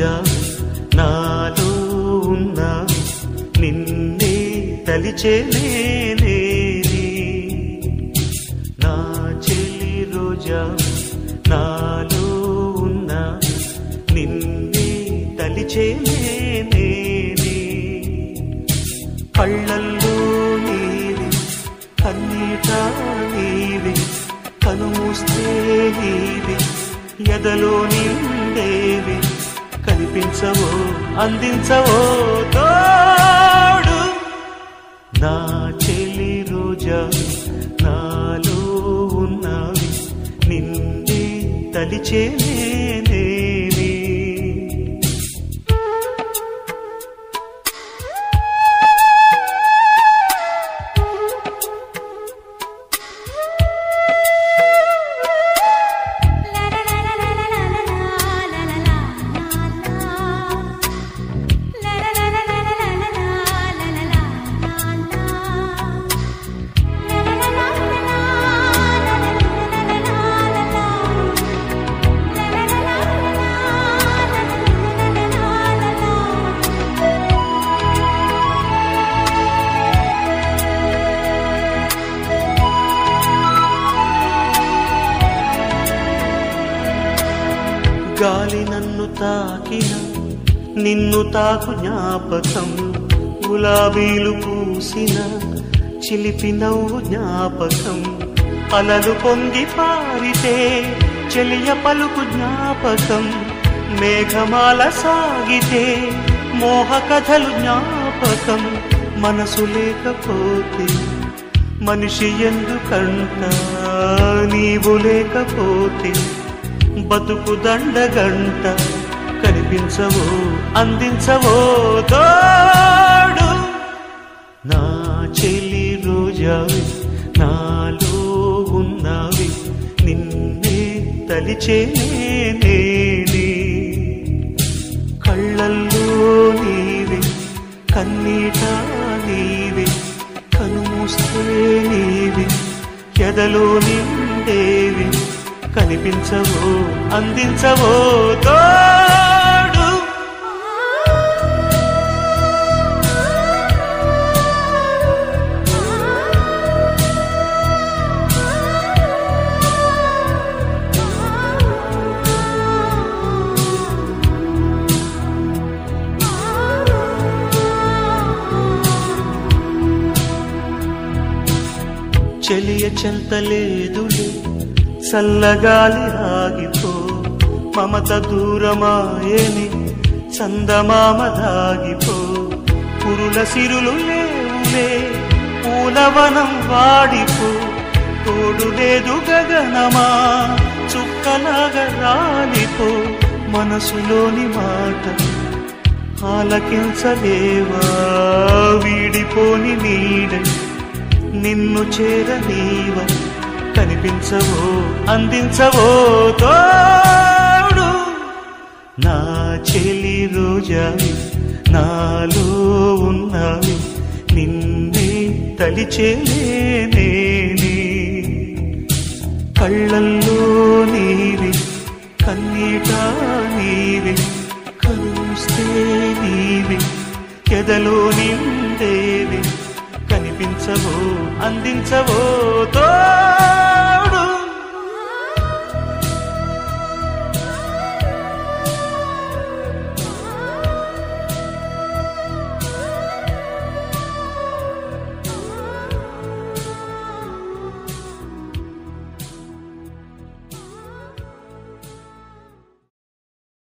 రోజా నాలో ఉన్న నిన్నే తలిచేనే నా చెలి రోజా నాలో ఉన్న నిన్నే తలిచేనే కళ్ళల్లో నీవి కన్నీట నీవి కనుమూస్తే నీవి ఎదలో నిండేవి కనిపించవో అందించవో తోడు నా చెలి రోజా నాలో ఉన్నవి నిన్నే తలిచేనే గాలి నన్ను తాకిన నిన్ను తాకు జ్ఞాపకం గులాబీలు పూసిన చిలిపి నవ్వు జ్ఞాపకం అలలు పొంగి పారితే చెలియ పలుకు జ్ఞాపకం మేఘమాల సాగితే మోహ కథలు జ్ఞాపకం మనసు లేకపోతే మనిషి ఎందుకంట నీవు లేకపోతే బతుకు దండగంట కనిపించవో అందించవో తోడు నా చెలి రోజా నాలో ఉన్నవి నిన్నే తలిచేనే కళ్ళల్లో నీవి కన్నీట నీవి కనుమూస్తే నీవి ఎదలో నిండేవి కనిపించవో అందించవో తోడు చెలియ చెంతలేదులే చల్లగాలి ఆగిపో మమత దూరమాయని చందమామ దాగిపో పురుల సిరులు లేవులే పూలవనం వాడిపో తోడు లేదు గగనమా చుక్కలాగా రాలిపో మనసులోని మాట ఆలకించలేవా వీడిపోని నీడ నిన్ను చేరనీవా కనిపించవో అందించవో తోడు నా చెలి రోజా నాలో ఉన్నవి నిన్నే తలిచేనే కళ్ళల్లో నీవి కన్నీట నీవి కలుస్తే నీవి ఎదలో నిండేవి కనిపించవో అందించవో తో